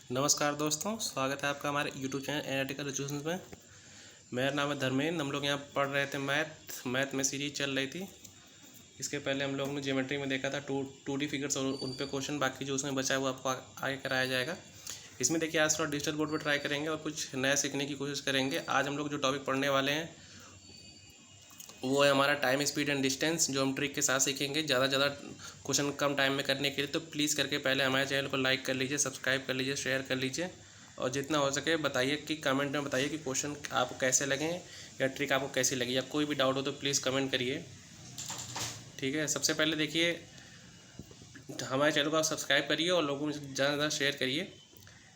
नमस्कार दोस्तों, स्वागत है आपका हमारे यूट्यूब चैनल एनालिटिकल एजुकेशन में। मेरा नाम है धर्मेंद्र। हम लोग यहाँ पढ़ रहे थे मैथ में सीरीज चल रही थी। इसके पहले हम लोगों ने ज्योमेट्री में देखा था टू डी फिगर्स और उन पे क्वेश्चन, बाकी जो उसमें बचा है वो आपको आगे कराया जाएगा। इसमें देखिए आज थोड़ा डिजिटल बोर्ड पर ट्राई करेंगे और कुछ नया सीखने की कोशिश करेंगे। आज हम लोग जो टॉपिक पढ़ने वाले हैं वो है हमारा टाइम, स्पीड एंड डिस्टेंस, जो हम ट्रिक के साथ सीखेंगे। ज़्यादा से ज़्यादा क्वेश्चन कम टाइम में करने के लिए तो प्लीज़ करके पहले हमारे चैनल को लाइक कर लीजिए, सब्सक्राइब कर लीजिए, शेयर कर लीजिए और जितना हो सके बताइए कि कमेंट में बताइए कि क्वेश्चन आपको कैसे लगे या ट्रिक आपको कैसी लगी, या कोई भी डाउट हो तो प्लीज़ कमेंट करिए। ठीक है, सबसे पहले देखिए हमारे चैनल को आप सब्सक्राइब करिए और लोगों में ज़्यादा से ज़्यादा शेयर करिए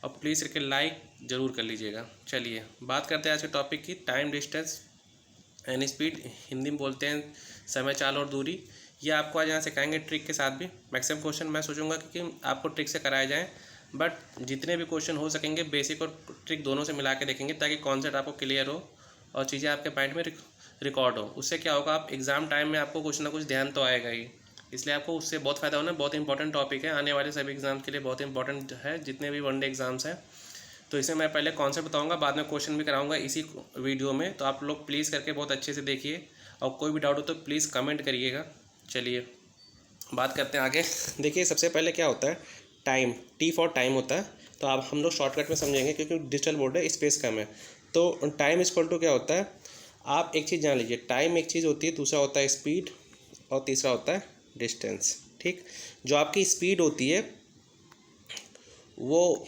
और प्लीज़ करके लाइक ज़रूर कर लीजिएगा। चलिए बात करते हैं आज के टॉपिक की, time, distance and speed. Hindi में बोलते हैं समय, चाल और दूरी। ये आपको आज यहाँ सिखाएंगे ट्रिक के साथ भी। मैक्सिमम क्वेश्चन मैं सोचूंगा कि आपको ट्रिक से कराए जाएं, बट जितने भी क्वेश्चन हो सकेंगे बेसिक और ट्रिक दोनों से मिला के देखेंगे ताकि कॉन्सेप्ट आपको क्लियर हो और चीज़ें आपके माइंड में रिकॉर्ड हो। उससे क्या होगा, आप एग्ज़ाम टाइम में आपको कुछ ना कुछ ध्यान तो आएगा ही, इसलिए आपको उससे बहुत फ़ायदा होना। बहुत इंपॉर्टेंट टॉपिक है, आने वाले सभी एग्ज़ाम्स के लिए बहुत इंपॉर्टेंट है, जितने भी वनडे एग्ज़ाम्स हैं। तो इसे मैं पहले कॉन्सेप्ट बताऊंगा, बाद में क्वेश्चन भी कराऊंगा इसी वीडियो में। तो आप लोग प्लीज़ करके बहुत अच्छे से देखिए और कोई भी डाउट हो तो प्लीज़ कमेंट करिएगा। चलिए बात करते हैं आगे। देखिए सबसे पहले क्या होता है, टाइम, टी फॉर टाइम होता है। तो आप हम लोग शॉर्टकट में समझेंगे क्योंकि डिजिटल बोर्ड है, स्पेस कम है। तो टाइम इक्वल टू क्या होता है, आप एक चीज़ जान लीजिए, टाइम एक चीज़ होती है, दूसरा होता है स्पीड और तीसरा होता है डिस्टेंस। ठीक, जो आपकी स्पीड होती है वो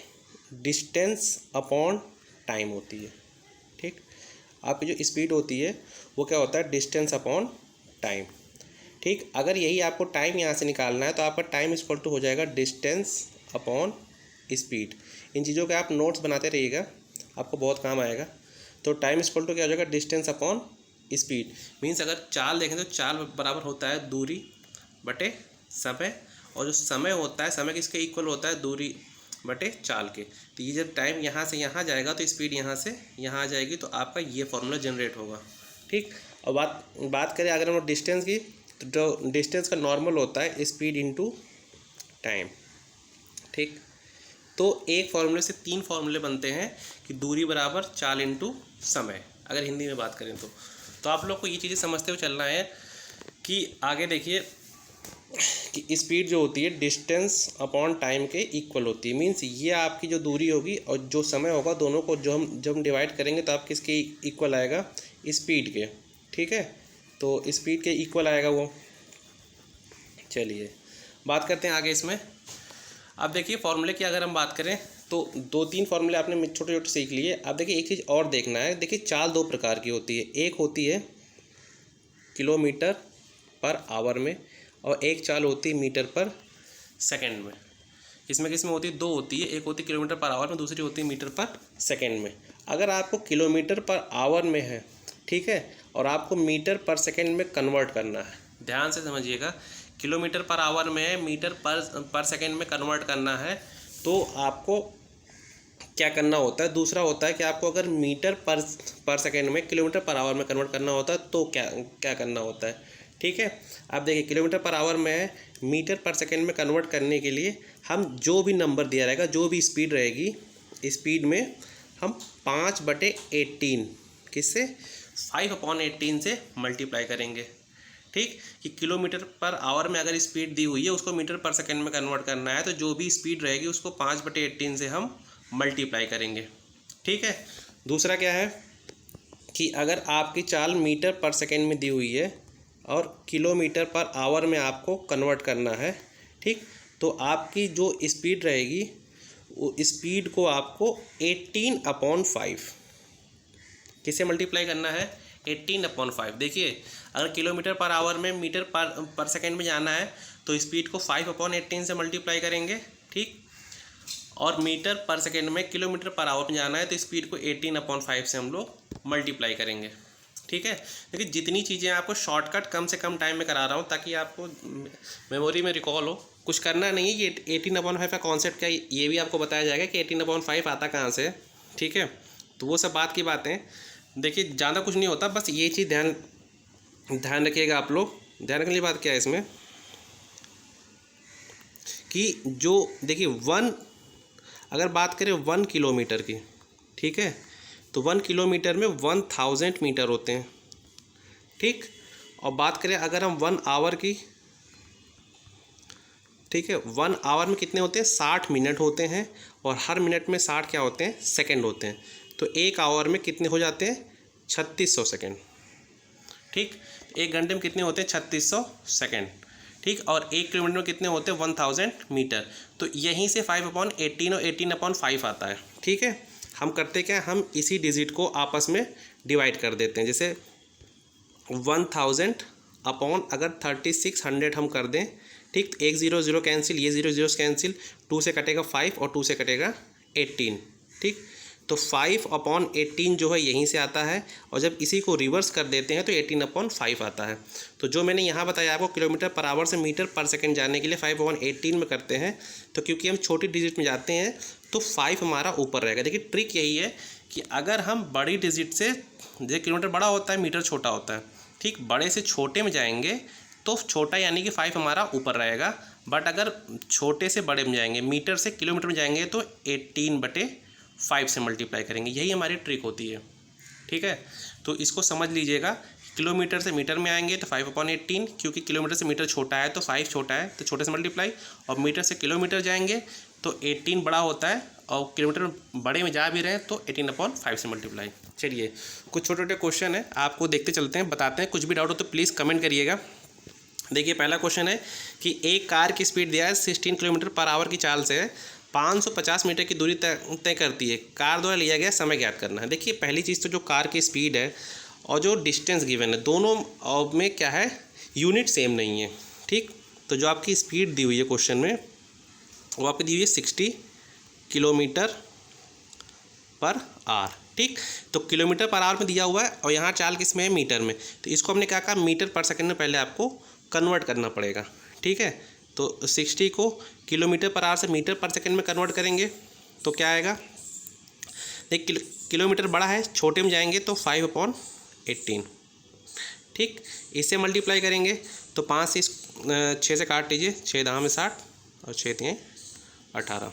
डिस्टेंस अपॉन टाइम होती है। ठीक, आपकी जो स्पीड होती है वो क्या होता है, डिस्टेंस अपॉन टाइम। ठीक, अगर यही आपको टाइम यहाँ से निकालना है तो आपका टाइम इक्वल टू हो जाएगा डिस्टेंस अपॉन स्पीड। इन चीज़ों के आप नोट्स बनाते रहिएगा, आपको बहुत काम आएगा। तो टाइम इक्वल टू क्या हो जाएगा, डिस्टेंस अपॉन स्पीड। मीन्स अगर चाल देखें तो चाल बराबर होता है दूरी बटे समय, और जो समय होता है, समय किसके इक्वल होता है, दूरी बटे चाल के। तो ये जब टाइम यहाँ से यहाँ जाएगा तो स्पीड यहाँ से यहाँ आ जाएगी, तो आपका ये फॉर्मूला जनरेट होगा। ठीक, और बात करें अगर हम डिस्टेंस की, तो जो डिस्टेंस का नॉर्मल होता है स्पीड इनटू टाइम। ठीक, तो एक फॉर्मूले से तीन फॉर्मूले बनते हैं कि दूरी बराबर चाल इनटू समय, अगर हिंदी में बात करें तो आप लोग को ये चीज़ें समझते हुए चलना है कि आगे देखिए कि स्पीड जो होती है डिस्टेंस अपॉन टाइम के इक्वल होती है। मीन्स ये आपकी जो दूरी होगी और जो समय होगा, दोनों को जब हम डिवाइड करेंगे तो आप किसके इक्वल आएगा, स्पीड के। ठीक है, तो स्पीड के इक्वल आएगा वो। चलिए बात करते हैं आगे इसमें। अब देखिए फॉर्मूले की अगर हम बात करें तो दो तीन फॉर्मूले आपने छोटे छोटे सीख लिए। अब देखिए एक चीज़ और देखना है, देखिए चाल दो प्रकार की होती है, एक होती है किलोमीटर पर आवर में और एक चाल होती है मीटर पर सेकंड में। इसमें किसमें होती है, दो होती है, एक होती है किलोमीटर पर आवर में, दूसरी होती है मीटर पर सेकंड में। अगर आपको किलोमीटर पर आवर में है, ठीक है, और आपको मीटर पर सेकंड में कन्वर्ट करना है, ध्यान से समझिएगा, किलोमीटर पर आवर में है, मीटर पर सेकंड में कन्वर्ट करना है, तो आपको क्या करना होता है, दूसरा होता है कि आपको अगर मीटर पर सेकंड में किलोमीटर पर आवर में कन्वर्ट करना होता है तो क्या करना होता है। ठीक है, आप देखिए किलोमीटर पर आवर में है, मीटर पर सेकंड में कन्वर्ट करने के लिए हम जो भी नंबर दिया रहेगा, जो भी स्पीड रहेगी, स्पीड में हम 5/18 किससे, 5/18 से मल्टीप्लाई करेंगे। ठीक, कि किलोमीटर पर आवर में अगर स्पीड दी हुई है उसको मीटर पर सेकंड में कन्वर्ट करना है, तो जो भी स्पीड रहेगी उसको 5/18 से हम मल्टीप्लाई करेंगे। ठीक है, दूसरा क्या है कि अगर आपकी चाल मीटर पर सेकंड में दी हुई है और किलोमीटर पर आवर में आपको कन्वर्ट करना है, ठीक, तो आपकी जो स्पीड रहेगी वो स्पीड को आपको 18/5 किससे मल्टीप्लाई करना है, 18/5। देखिए अगर किलोमीटर पर आवर में मीटर पर सेकंड में जाना है तो स्पीड को 5/18 से मल्टीप्लाई करेंगे। ठीक, और मीटर पर सेकंड में किलोमीटर पर आवर में जाना है तो स्पीड को 18/5 से हम लोग मल्टीप्लाई करेंगे। ठीक है, देखिए जितनी चीज़ें आपको शॉर्टकट कम से कम टाइम में करा रहा हूँ ताकि आपको मेमोरी में रिकॉल हो, कुछ करना नहीं है। ये 18/5 का कॉन्सेप्ट क्या, ये भी आपको बताया जाएगा कि 18/5 आता कहाँ से। ठीक है, तो वो सब बात की बातें, देखिए ज़्यादा कुछ नहीं होता, बस ये चीज़ ध्यान रखिएगा आप लोग। ध्यान रखने की बात क्या है इसमें कि जो देखिए अगर बात करें 1 किलोमीटर की, ठीक है, तो 1 किलोमीटर में 1000 मीटर होते हैं, ठीक। और बात करें अगर हम 1 आवर की, ठीक है, 1 आवर में कितने होते हैं, 60 मिनट होते हैं, और हर मिनट में 60 क्या होते हैं, सेकंड होते हैं। तो 1 आवर में कितने हो जाते हैं, 3600 सेकंड, ठीक। 1 घंटे में कितने होते हैं, 3600 सेकंड, ठीक। और 1 किलोमीटर में कितने होते हैं, 1000 मीटर। तो यहीं से 5/18 और 18/5 आता है, ठीक है। हम करते क्या, हम इसी डिजिट को आपस में डिवाइड कर देते हैं। जैसे 1000 अपॉन अगर 3600 हम कर दें, ठीक, तो 1 0 0 कैंसिल, ये 0 0 कैंसिल, 2 से कटेगा 5 और 2 से कटेगा 18, ठीक। तो 5/18 जो है यहीं से आता है, और जब इसी को रिवर्स कर देते हैं तो 18/5 आता है। तो जो मैंने यहाँ बताया आपको किलोमीटर पर आवर से मीटर पर सेकंड जाने के लिए 5/18 में करते हैं, तो क्योंकि हम छोटी डिजिट में जाते हैं तो 5 हमारा ऊपर रहेगा। देखिए ट्रिक यही है कि अगर हम बड़ी डिजिट से, जैसे किलोमीटर बड़ा होता है, मीटर छोटा होता है, ठीक, बड़े से छोटे में जाएंगे तो छोटा यानी कि 5 हमारा ऊपर रहेगा। बट अगर छोटे से बड़े में जाएंगे, मीटर से किलोमीटर में जाएंगे, तो 18/5 से मल्टीप्लाई करेंगे। यही हमारी ट्रिक होती है, ठीक है। तो इसको समझ लीजिएगा, किलोमीटर से मीटर में आएंगे तो 5/18, क्योंकि किलोमीटर से मीटर छोटा है तो 5 छोटा है तो छोटे से मल्टीप्लाई, और मीटर से किलोमीटर जाएंगे तो 18 बड़ा होता है, और किलोमीटर बड़े में जा भी रहे हैं तो 18/5 से मल्टीप्लाई। चलिए कुछ छोटे छोटे क्वेश्चन है, आपको देखते चलते हैं, बताते हैं। कुछ भी डाउट हो तो प्लीज़ कमेंट करिएगा। देखिए पहला क्वेश्चन है कि एक कार की स्पीड दिया है 16 किलोमीटर पर आवर की चाल से 550 मीटर की दूरी तय करती है। कार द्वारा लिया गया समय ज्ञात करना है। देखिए पहली चीज़ तो जो कार की स्पीड है और जो डिस्टेंस गिवन है, दोनों में क्या है, यूनिट सेम नहीं है, ठीक। तो जो आपकी स्पीड दी हुई है क्वेश्चन में, वो आपकी दी हुई है 60 किलोमीटर पर आवर, ठीक। तो किलोमीटर पर आवर में दिया हुआ है, और यहाँ चाल किस में है, मीटर में। तो इसको हमने क्या कहा, मीटर पर सेकंड में पहले आपको कन्वर्ट करना पड़ेगा, ठीक है। तो 60 को किलोमीटर पर आवर से मीटर पर सेकंड में कन्वर्ट करेंगे तो क्या आएगा, देख किलोमीटर बड़ा है, छोटे में जाएंगे तो 5/18, ठीक। इससे मल्टीप्लाई करेंगे तो 5 से 6 से काट लीजिए, 6 दाम में 60 और 6 दिए 18,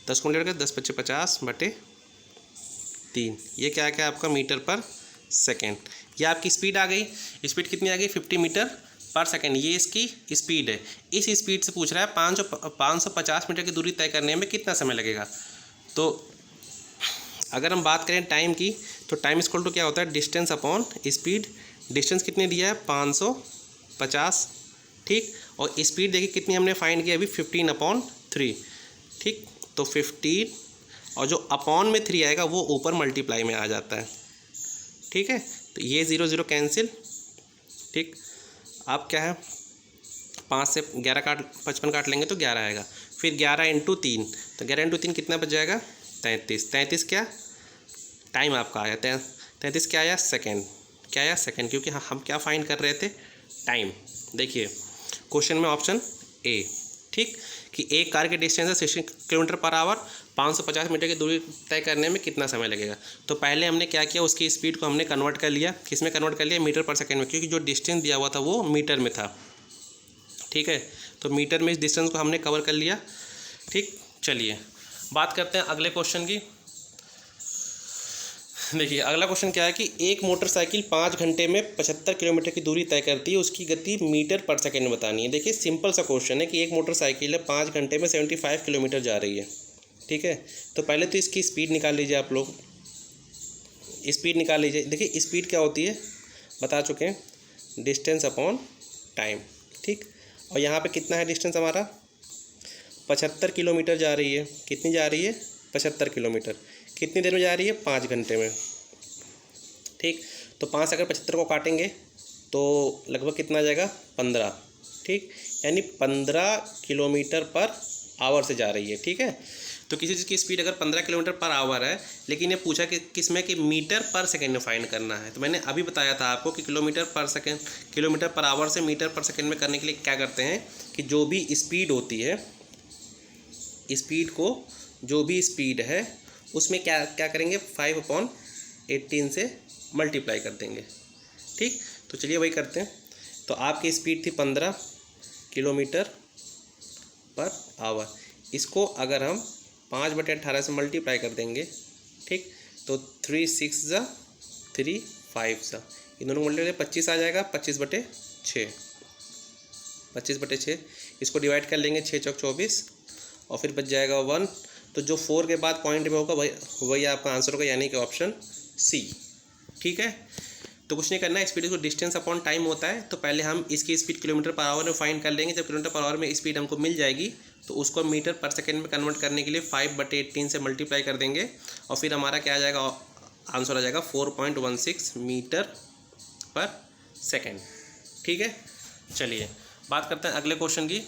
10 को लेकर 10 × 50/3। ये क्या क्या आपका मीटर पर सेकेंड। ये आपकी स्पीड आ गई। स्पीड कितनी आ गई, 50 मीटर पर सेकेंड, ये इसकी स्पीड है। इस स्पीड से पूछ रहा है 550 मीटर की दूरी तय करने में कितना समय लगेगा। तो अगर हम बात करें टाइम की, तो टाइम इक्वल टू क्या होता है, डिस्टेंस अपॉन स्पीड। डिस्टेंस कितने दिया है, 550, ठीक। और स्पीड देखिए कितनी हमने फाइंड किया अभी, 15/3, ठीक। तो 15 और जो अपॉन में 3 आएगा वो ऊपर मल्टीप्लाई में आ जाता है, ठीक है। तो ये 0 0 कैंसिल, ठीक। अब क्या है, 5 से 11 काट 55 काट लेंगे तो 11 आएगा। फिर 11 × 3, तो 11 × 3 कितना बच जाएगा, 33। 33 क्या टाइम आपका आया, 33 क्या आया, सेकेंड। क्या आया, सेकेंड, क्योंकि हम क्या फाइंड कर रहे थे, टाइम। देखिए क्वेश्चन में ऑप्शन ए, ठीक, कि एक कार के डिस्टेंस है 16 किलोमीटर पर आवर, 550 मीटर की दूरी तय करने में कितना समय लगेगा। तो पहले हमने क्या किया, उसकी स्पीड को हमने कन्वर्ट कर लिया, किस में कन्वर्ट कर लिया, मीटर पर सेकंड में, क्योंकि जो डिस्टेंस दिया हुआ था वो मीटर में था, ठीक है। तो मीटर में इस डिस्टेंस को हमने कवर कर लिया, ठीक। चलिए बात करते हैं अगले क्वेश्चन की। देखिए अगला क्वेश्चन क्या है कि एक मोटरसाइकिल 5 घंटे में 75 किलोमीटर की दूरी तय करती है, उसकी गति मीटर पर सेकंड में बतानी है। देखिए सिंपल सा क्वेश्चन है कि एक मोटरसाइकिल है 5 घंटे में 75 किलोमीटर जा रही है, ठीक है। तो पहले तो इसकी स्पीड निकाल लीजिए, आप लोग स्पीड निकाल लीजिए। देखिए स्पीड क्या होती है बता चुके हैं, डिस्टेंस अपॉन टाइम, ठीक। और यहाँ पे कितना है डिस्टेंस हमारा, 75 किलोमीटर जा रही है। कितनी जा रही है, 75 किलोमीटर। कितनी देर में जा रही है, 5 घंटे में, ठीक। तो 5 अगर 75 को काटेंगे तो लगभग कितना आ जाएगा, 15, ठीक। यानी 15 किलोमीटर पर आवर से जा रही है, ठीक है। तो किसी चीज़ की स्पीड अगर 15 किलोमीटर पर आवर है, लेकिन ये पूछा कि किस में कि मीटर पर सेकंड में फाइंड करना है। तो मैंने अभी बताया था आपको कि किलोमीटर पर आवर से मीटर पर सेकंड में करने के लिए क्या करते हैं कि जो भी स्पीड होती है, स्पीड को जो भी स्पीड है उसमें क्या क्या करेंगे, 5/18 से मल्टीप्लाई कर देंगे, ठीक। तो चलिए वही करते हैं। तो आपकी स्पीड थी 15 किलोमीटर पर आवर, इसको अगर हम 5/18 से मल्टीप्लाई कर देंगे, ठीक। तो 3 6 ज़ा 3 5 ज़ा, इन दोनों को मल्टीप्लाई 25 आ जाएगा, 25/6, 25/6। इसको डिवाइड कर लेंगे, 6 चौक 24 और फिर बच जाएगा 1। तो जो 4 के बाद पॉइंट में होगा वही आपका आंसर होगा, यानी कि ऑप्शन सी, ठीक है। तो कुछ नहीं करना है, स्पीड को डिस्टेंस अपॉन टाइम होता है। तो पहले हम इसकी स्पीड किलोमीटर पर आवर में फाइंड कर लेंगे। जब किलोमीटर पर आवर में स्पीड हमको मिल जाएगी तो उसको मीटर पर सेकेंड में कन्वर्ट करने के लिए 5/18 से मल्टीप्लाई कर देंगे और फिर हमारा क्या आ जाएगा, आंसर आ जाएगा 4.16 मीटर पर सेकेंड, ठीक है। चलिए बात करते हैं अगले क्वेश्चन की।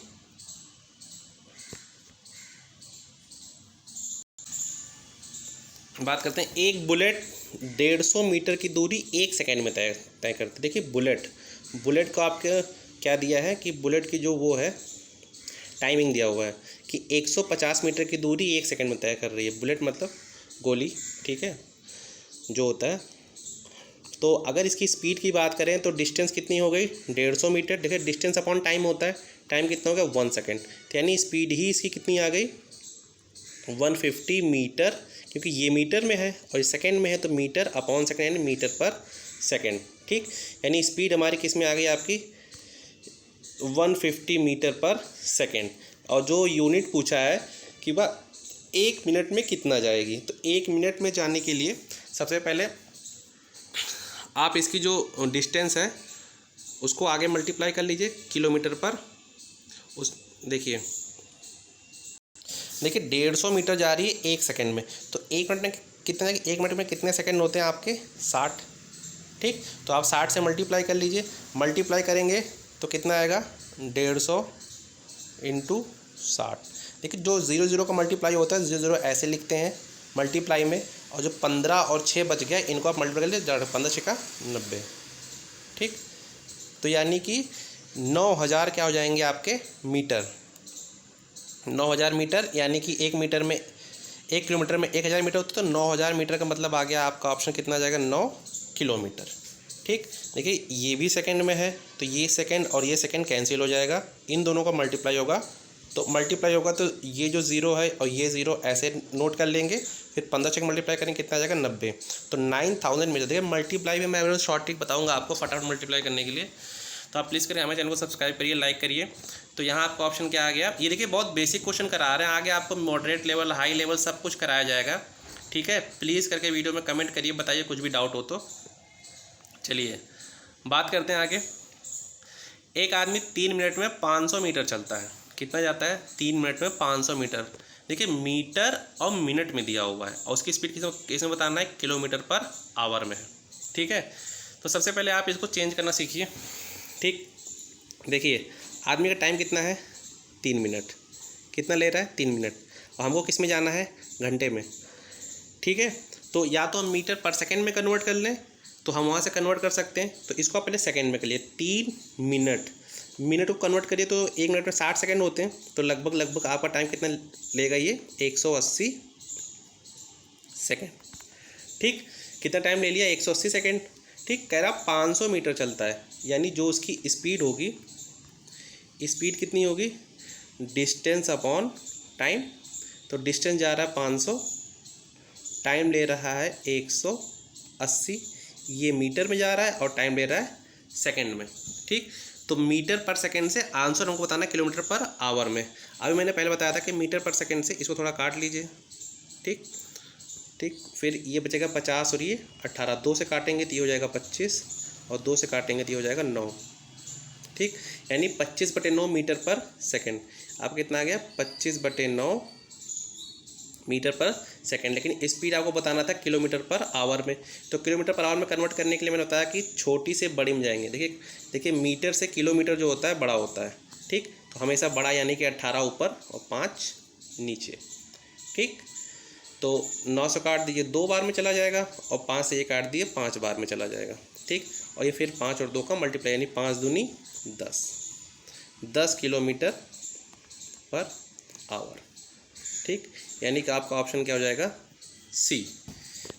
बात करते हैं, एक बुलेट 150 मीटर की दूरी 1 सेकेंड में तय करती है। देखिए बुलेट को आपके क्या दिया है कि बुलेट की जो वो है टाइमिंग दिया हुआ है कि 150 मीटर की दूरी 1 सेकेंड में तय कर रही है। बुलेट मतलब गोली, ठीक है, जो होता है। तो अगर इसकी स्पीड की बात करें तो डिस्टेंस कितनी हो गई, 150 मीटर। देखिए डिस्टेंस अपॉन टाइम होता है, टाइम कितना हो गया 1 सेकेंड। तो यानी स्पीड ही इसकी कितनी आ गई 150 मीटर, क्योंकि ये मीटर में है और ये सेकेंड में है, तो मीटर अपॉन सेकेंड यानी मीटर पर सेकेंड, ठीक। यानी स्पीड हमारी किस में आ गई आपकी 150 मीटर पर सेकेंड। और जो यूनिट पूछा है कि वह 1 मिनट में कितना जाएगी, तो 1 मिनट में जाने के लिए सबसे पहले आप इसकी जो डिस्टेंस है उसको आगे मल्टीप्लाई कर लीजिए किलोमीटर पर। उस देखिए 150 मीटर जा रही है 1 सेकेंड में, तो 1 मिनट में कितने, 1 मिनट में कितने सेकेंड होते हैं आपके 60, ठीक। तो आप 60 से मल्टीप्लाई कर लीजिए, मल्टीप्लाई करेंगे तो कितना आएगा 150 × 60। देखिए जो 0 0 का मल्टीप्लाई होता है 0 0 ऐसे लिखते हैं मल्टीप्लाई में, और जो 15 और 6 बच गया इनको आप मल्टीप्लाई कर लीजिए, 15 6 का 90, ठीक। तो यानी कि 9000 क्या हो जाएंगे आपके मीटर, 9000 मीटर, यानी कि 1 मीटर में 1 किलोमीटर में 1000 मीटर होता है। तो 9000 मीटर का मतलब आ गया आपका ऑप्शन कितना आ जाएगा 9 किलोमीटर, ठीक। देखिए ये भी सेकंड में है, तो ये सेकंड और ये सेकंड कैंसिल हो जाएगा, इन दोनों का मल्टीप्लाई होगा। तो मल्टीप्लाई होगा तो ये जो 0 है और ये 0 ऐसे नोट कर लेंगे, फिर 15 से मल्टीप्लाई करेंगे कितना आ जाएगा 90। तो 9000 मीटर। देखिए मल्टीप्लाई में मैं शॉर्ट ट्रिक बताऊँगा आपको फटाफट मल्टीप्लाई करने के लिए। तो आप प्लीज़ करिए, हमारे चैनल को सब्सक्राइब करिए, लाइक करिए। तो यहाँ आपका ऑप्शन क्या आ गया, ये देखिए बहुत बेसिक क्वेश्चन करा रहे हैं, आगे आपको मॉडरेट लेवल हाई लेवल सब कुछ कराया जाएगा, ठीक है। प्लीज़ करके वीडियो में कमेंट करिए, बताइए कुछ भी डाउट हो तो। चलिए बात करते हैं आगे। एक आदमी 3 मिनट में 500 मीटर चलता है, कितना जाता है 3 मिनट में 500 मीटर। देखिए मीटर और मिनट में दिया हुआ है और उसकी स्पीड किसमें बताना है, किलोमीटर पर आवर में है, ठीक है। तो सबसे पहले आप इसको चेंज करना सीखिए, ठीक। देखिए आदमी का टाइम कितना है 3 मिनट, कितना ले रहा है 3 मिनट, और हमको किस में जाना है घंटे में, ठीक है। तो या तो हम मीटर पर सेकेंड में कन्वर्ट कर लें, तो हम वहाँ से कन्वर्ट कर सकते हैं। तो इसको आप पहले सेकेंड में कर लिए, 3 मिनट को कन्वर्ट करिए तो 1 मिनट में 60 सेकेंड होते हैं, तो लगभग आपका टाइम कितना लेगा ये 180 सेकेंड, ठीक। कितना टाइम ले लिया 180 सेकेंड, ठीक। कह रहा 500 मीटर चलता है, यानी जो उसकी स्पीड होगी, स्पीड कितनी होगी डिस्टेंस अपॉन टाइम। तो डिस्टेंस जा रहा है 500, टाइम ले रहा है 180, ये मीटर में जा रहा है और टाइम ले रहा है सेकंड में, ठीक। तो मीटर पर सेकंड से आंसर हमको बताना है किलोमीटर पर आवर में। अभी मैंने पहले बताया था कि मीटर पर सेकंड से इसको थोड़ा काट लीजिए, ठीक। फिर ये बचेगा 50 और ये 18, 2 से काटेंगे तो ये हो जाएगा 25 और 2 से काटेंगे तो ये हो जाएगा 9, ठीक। यानी 25/9 मीटर पर सेकंड। आपका कितना आ गया 25/9 मीटर पर सेकंड। लेकिन स्पीड आपको बताना था किलोमीटर पर आवर में, तो किलोमीटर पर आवर में कन्वर्ट करने के लिए मैंने बताया कि छोटी से बड़ी में जाएंगे। देखिए मीटर से किलोमीटर जो होता है बड़ा होता है, ठीक। तो हमेशा बड़ा यानी कि 18 ऊपर और 5 नीचे, ठीक। तो 9 से काट दीजिए 2 बार में चला जाएगा और 5 से ये काट दिए 5 बार में चला जाएगा, ठीक। और ये फिर 5 और 2 का मल्टीप्लाई यानी 5 दूनी 10 किलोमीटर पर आवर, ठीक। यानी कि आपका ऑप्शन क्या हो जाएगा सी।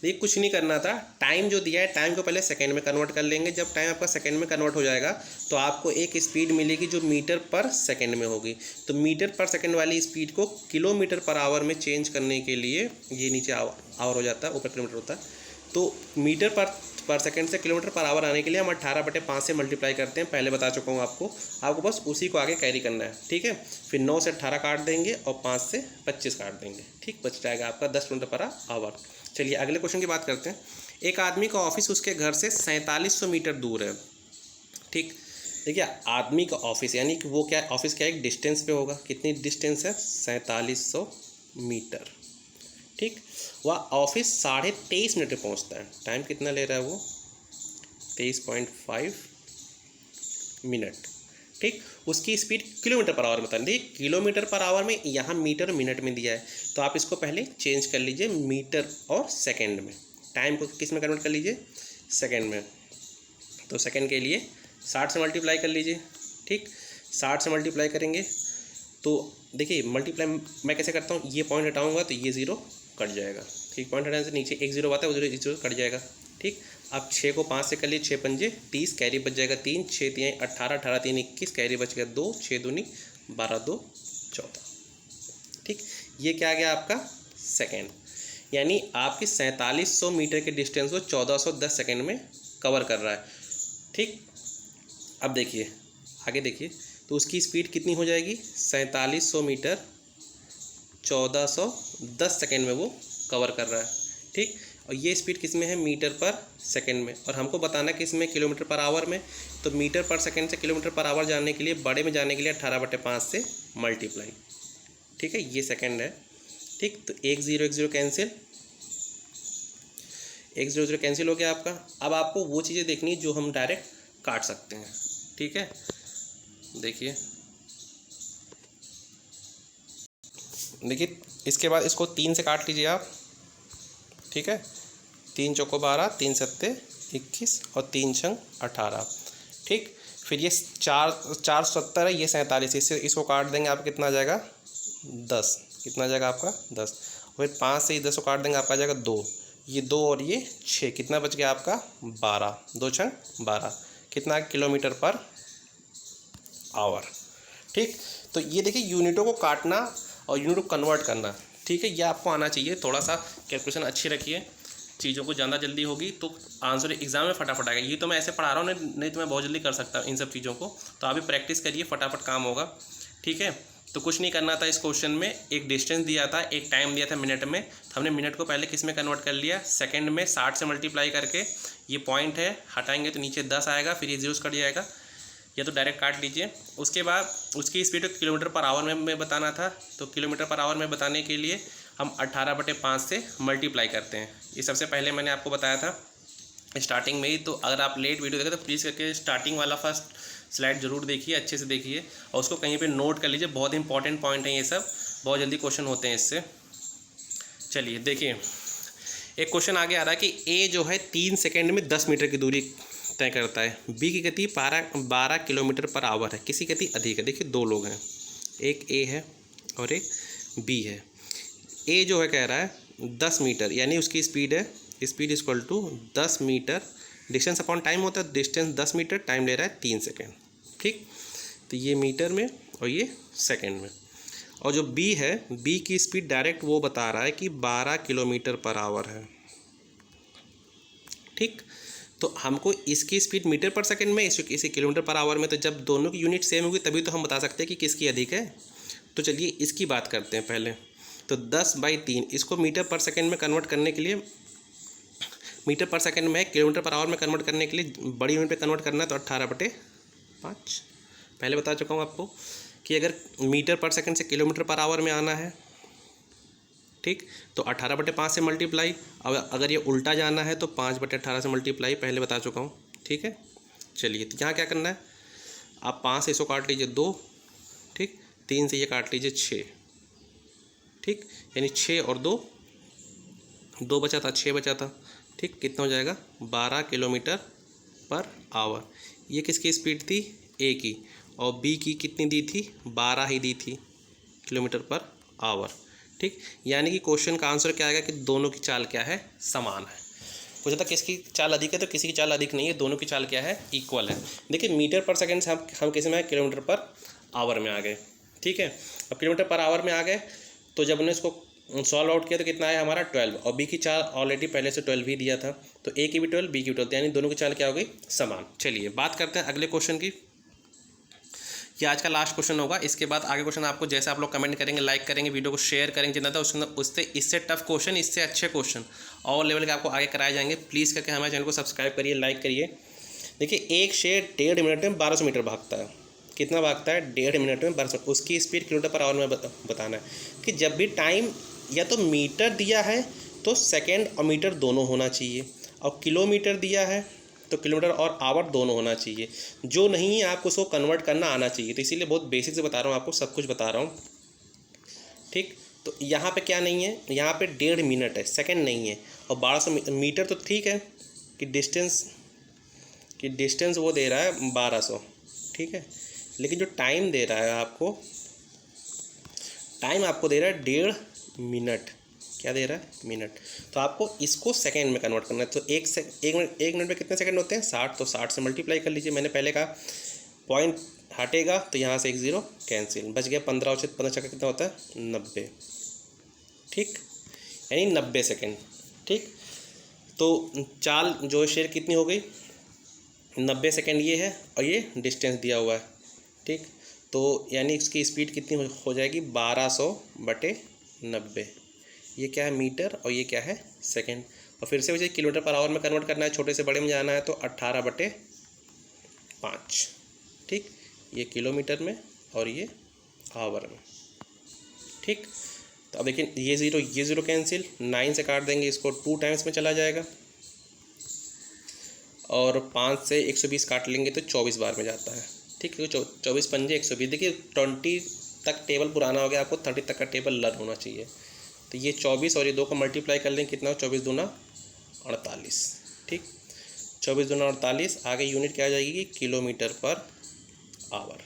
देखिए कुछ नहीं करना था, टाइम जो दिया है टाइम को पहले सेकंड में कन्वर्ट कर लेंगे। जब टाइम आपका सेकंड में कन्वर्ट हो जाएगा तो आपको एक स्पीड मिलेगी जो मीटर पर सेकंड में होगी। तो मीटर पर सेकंड वाली स्पीड को किलोमीटर पर आवर में चेंज करने के लिए, ये नीचे आवर हो जाता है, ऊपर किलोमीटर होता है, तो मीटर पर सेकंड से किलोमीटर पर आवर आने के लिए हम 18/5 से मल्टीप्लाई करते हैं। पहले बता चुका हूँ आपको बस उसी को आगे कैरी करना है, ठीक है। फिर 9 से 18 काट देंगे और 5 से 25 काट देंगे, ठीक, बच जाएगा आपका 10 किलोमीटर पर आवर। चलिए अगले क्वेश्चन की बात करते हैं। एक आदमी का ऑफिस उसके घर से 4700 मीटर दूर है, ठीक। देखिए आदमी का ऑफिस यानी कि वो क्या, ऑफिस क्या एक डिस्टेंस पे होगा, कितनी डिस्टेंस है, 4700 मीटर, ठीक। वह ऑफिस 23.5 मिनट में पहुंचता है। टाइम कितना ले रहा है वो, 23.5 मिनट, ठीक। उसकी स्पीड किलोमीटर पर आवर में बतानी, देखिए किलोमीटर पर आवर में, यहाँ मीटर और मिनट में दिया है, तो आप इसको पहले चेंज कर लीजिए मीटर और सेकंड में। टाइम को किस में कन्वर्ट कर लीजिए, सेकंड में। तो सेकंड के लिए 60 से मल्टीप्लाई कर लीजिए, ठीक। 60 से मल्टीप्लाई करेंगे तो देखिए मल्टीप्लाई मैं कैसे करता हूँ, ये पॉइंट हटाऊँगा तो ये ज़ीरो कट जाएगा, ठीक। पॉइंट हटाने से नीचे एक जीरो आता है, वो जीरो कट जाएगा, ठीक। अब 6 को 5 से कर लिए, 6 पंजे 30, कैरी बच जाएगा 3, 6 3 18, 18 3 21, कैरी बच गया 2, 6 दूनी 12, 2 14, ठीक। ये क्या आ गया आपका सेकेंड, यानी आपकी 4700 मीटर के डिस्टेंस को 1410 सेकेंड में कवर कर रहा है, ठीक। अब देखिए आगे देखिए, तो उसकी स्पीड कितनी हो जाएगी, 4700 मीटर 1410 सेकेंड में वो कवर कर रहा है, ठीक। और ये स्पीड किस में है, मीटर पर सेकंड में, और हमको बताना किस में, किलोमीटर पर आवर में। तो मीटर पर सेकंड से किलोमीटर पर आवर जानने के लिए, बड़े में जाने के लिए 18/5 से मल्टीप्लाई, ठीक है, ये सेकंड है, ठीक। तो 1 0 1 0 कैंसिल, 1 0 0 कैंसिल हो गया आपका। अब आपको वो चीज़ें देखनी जो हम डायरेक्ट काट सकते हैं, ठीक है। देखिए इसके बाद इसको 3 से काट लीजिए आप, ठीक है। 3 चौको 12, 3 सत्ते 21 और 3 छंग 18, ठीक। फिर ये 470 है, ये 47, इससे इसको काट देंगे आप, कितना आ जाएगा 10, कितना आ जाएगा आपका 10। फिर 5 से 10 को काट देंगे, आपका आ जाएगा 2, ये 2 और ये 6, कितना बच गया आपका 12, 2 छंग 12, कितना किलोमीटर पर आवर, ठीक। तो ये देखिए यूनिटों को काटना और यूनिट को कन्वर्ट करना, ठीक है, ये आपको आना चाहिए। थोड़ा सा कैलकुलेशन अच्छी रखिए, चीज़ों को ज़्यादा जल्दी होगी तो आंसर एग्जाम में फटाफट आएगा। ये तो मैं ऐसे पढ़ा रहा हूँ, नहीं तो मैं बहुत जल्दी कर सकता हूँ इन सब चीज़ों को, तो आप भी प्रैक्टिस करिए, फटाफट काम होगा, ठीक है। तो कुछ नहीं करना था इस क्वेश्चन में, एक डिस्टेंस दिया था, एक टाइम दिया था मिनट में, तो हमने मिनट को पहले किस में कन्वर्ट कर लिया, सेकंड में। 60 से मल्टीप्लाई करके, ये पॉइंट है, हटाएंगे तो नीचे 10 आएगा, फिर ये जीरो कट जाएगा, या तो डायरेक्ट काट लीजिए। उसके बाद उसकी स्पीड किलोमीटर पर आवर में बताना था, तो किलोमीटर पर आवर में बताने के लिए हम 18/5 से मल्टीप्लाई करते हैं। ये सबसे पहले मैंने आपको बताया था स्टार्टिंग में ही, तो अगर आप लेट वीडियो देखें तो प्लीज़ करके स्टार्टिंग वाला फर्स्ट स्लाइड जरूर देखिए, अच्छे से देखिए और उसको कहीं पे नोट कर लीजिए, बहुत इंपॉर्टेंट पॉइंट है ये सब, बहुत जल्दी क्वेश्चन होते हैं इससे। चलिए देखिए, एक क्वेश्चन आगे आ रहा है कि ए जो है 3 सेकेंड में 10 मीटर की दूरी तय करता है, बी की गति 12 किलोमीटर पर आवर है, किसी गति अधिक है। देखिए 2 लोग हैं, एक ए है और एक बी है। ए जो है कह रहा है 10 मीटर, यानी उसकी स्पीड है, speed equal to 10 meter, distance upon time होता है, डिस्टेंस 10 मीटर, टाइम ले रहा है 3 सेकेंड, ठीक। तो ये मीटर में और ये सेकेंड में। और जो बी है, बी की स्पीड डायरेक्ट वो बता रहा है कि 12 किलोमीटर पर आवर है, ठीक। तो हमको इसकी स्पीड मीटर पर सेकंड में, इसी किलोमीटर पर आवर में, तो जब दोनों की यूनिट सेम होगी तभी तो हम बता सकते हैं कि किसकी अधिक है। तो चलिए इसकी बात करते हैं पहले। तो 10/3 इसको मीटर पर सेकंड में कन्वर्ट करने के लिए, मीटर पर सेकंड में किलोमीटर पर आवर में कन्वर्ट करने के लिए बड़ी यूनिट पे कन्वर्ट करना है, तो 18/5 पहले बता चुका हूँ आपको कि अगर मीटर पर सेकंड से किलोमीटर पर आवर में आना है, ठीक, तो 18/5 से मल्टीप्लाई। अब अगर ये उल्टा जाना है तो 5/18 से मल्टीप्लाई, पहले बता चुका हूँ, ठीक है। चलिए तो यहाँ क्या करना है, आप 5 से इसको काट लीजिए 2, ठीक, 3 से ये काट लीजिए 6, ठीक, यानी 6 और 2 बचा था, 6 बचा था, ठीक। कितना हो जाएगा 12 किलोमीटर पर आवर। ये किसकी स्पीड थी, ए की, और बी की कितनी दी थी, 12 ही दी थी किलोमीटर पर आवर, ठीक, यानी कि क्वेश्चन का आंसर क्या आएगा कि दोनों की चाल क्या है, समान है। पूछा था किसकी चाल अधिक है, तो किसी की चाल अधिक नहीं है, दोनों की चाल क्या है, इक्वल है। देखिए मीटर पर सेकंड से हम किस में आए, किलोमीटर पर आवर में आ गए। ठीक है, अब किलोमीटर पर आवर में आ गए तो जब हमने इसको सॉल्व आउट किया तो कितना आया हमारा 12, और बी की चाल ऑलरेडी पहले से 12 ही दिया था, तो ए की भी 12 बी की 12, यानी दोनों की चाल क्या हो गई, समान। चलिए बात करते हैं अगले क्वेश्चन की। ये आज का लास्ट क्वेश्चन होगा, इसके बाद आगे क्वेश्चन आपको जैसे आप लोग कमेंट करेंगे, लाइक करेंगे, वीडियो को शेयर करेंगे जितना था उससे इससे टफ क्वेश्चन, इससे अच्छे क्वेश्चन और लेवल के आपको आगे कराए जाएंगे। प्लीज़ करके हमारे चैनल को सब्सक्राइब करिए, लाइक करिए। देखिए एक शेर 1.5 मिनट में 1200 मीटर भागता है। कितना भागता है, 1.5 मिनट में 1200। उसकी स्पीड किलोमीटर पर आवर में बताना है कि जब भी टाइम या तो मीटर दिया है तो सेकेंड और मीटर दोनों होना चाहिए, और किलोमीटर दिया है तो किलोमीटर और आवर दोनों होना चाहिए। जो नहीं है आपको उसको कन्वर्ट करना आना चाहिए। तो इसीलिए बहुत बेसिक से बता रहा हूँ, आपको सब कुछ बता रहा हूँ। ठीक, तो यहाँ पे क्या नहीं है, यहाँ पे 1.5 मिनट है, सेकंड नहीं है, और 1200 मीटर तो ठीक है कि डिस्टेंस वो दे रहा है 1200, ठीक है, लेकिन जो टाइम दे रहा है आपको, टाइम आपको दे रहा है 1.5 मिनट। क्या दे रहा है, मिनट। तो आपको इसको सेकंड में कन्वर्ट करना है। तो एक मिनट में कितने सेकंड होते हैं, 60। तो 60 से मल्टीप्लाई कर लीजिए। मैंने पहले कहा पॉइंट हटेगा तो यहाँ से एक 0 कैंसिल, बच गया 15 और 15 चक्कर कितना होता है, 90। ठीक, यानी 90 सेकेंड। ठीक, तो चाल जो शेयर कितनी हो गई, 90 सेकेंड ये है, और ये डिस्टेंस दिया हुआ है। ठीक, तो यानी इसकी स्पीड कितनी हो जाएगी, 1200/90। ये क्या है, मीटर, और ये क्या है, सेकंड। और फिर से मुझे किलोमीटर पर आवर में कन्वर्ट करना है, छोटे से बड़े में जाना है, तो 18/5। ठीक, ये किलोमीटर में और ये आवर में। ठीक, तो अब देखिए ये ज़ीरो कैंसिल, 9 से काट देंगे इसको, 2 टाइम्स में चला जाएगा, और 5 से 120 काट लेंगे तो 24 बार में जाता है। ठीक है, 24 पंजे 120। देखिए 20 तक टेबल पुराना हो गया, आपको 30 तक का टेबल लर्न होना चाहिए। तो ये 24 और ये 2 को मल्टीप्लाई कर लेंगे, कितना हो, 24 दूना 48। ठीक, 24 दूना 48। आगे यूनिट क्या आ जाएगी, किलोमीटर पर आवर।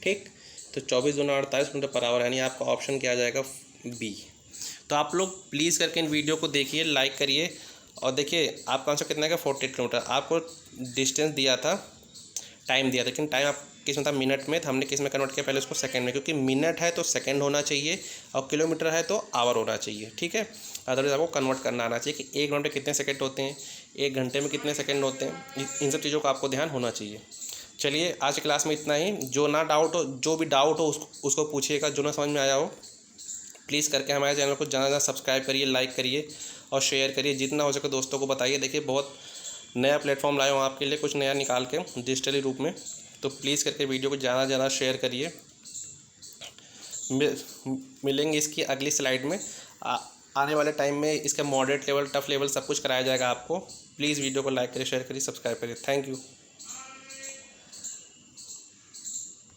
ठीक, तो 24 दूना 48 किलोमीटर पर आवर, यानी आपका ऑप्शन क्या आ जाएगा, बी। तो आप लोग प्लीज़ करके इन वीडियो को देखिए, लाइक करिए, और देखिए आपका आंसर कितना है, 48 किलोमीटर। आपको डिस्टेंस दिया था, टाइम दिया था, लेकिन टाइम आप किस में था, मिनट में। तो हमने किस में कन्वर्ट किया, पहले उसको सेकंड में, क्योंकि मिनट है तो सेकंड होना चाहिए, और किलोमीटर है तो आवर होना चाहिए। ठीक है, अदरवाइज आपको कन्वर्ट करना आना चाहिए कि 1 मिनट में कितने सेकंड होते हैं, 1 घंटे में कितने सेकंड होते हैं। इन सब चीज़ों का आपको ध्यान होना चाहिए। चलिए आज की क्लास में इतना ही। जो भी डाउट हो उसको पूछिएगा, जो ना समझ में आया हो प्लीज़ करके हमारे चैनल को ज़्यादा ज़्यादा सब्सक्राइब करिए, लाइक करिए और शेयर करिए, जितना हो सके दोस्तों को बताइए। देखिए बहुत नया प्लेटफॉर्म लाया हूँ आपके लिए, कुछ नया निकाल के डिजिटली रूप में, तो प्लीज़ करके वीडियो को ज़्यादा ज़्यादा शेयर करिए। मिलेंगे इसकी अगली स्लाइड में। आने वाले टाइम में इसका मॉडरेट लेवल, टफ लेवल सब कुछ कराया जाएगा आपको। प्लीज़ वीडियो को लाइक करिए, शेयर करिए, सब्सक्राइब करिए। Thank you.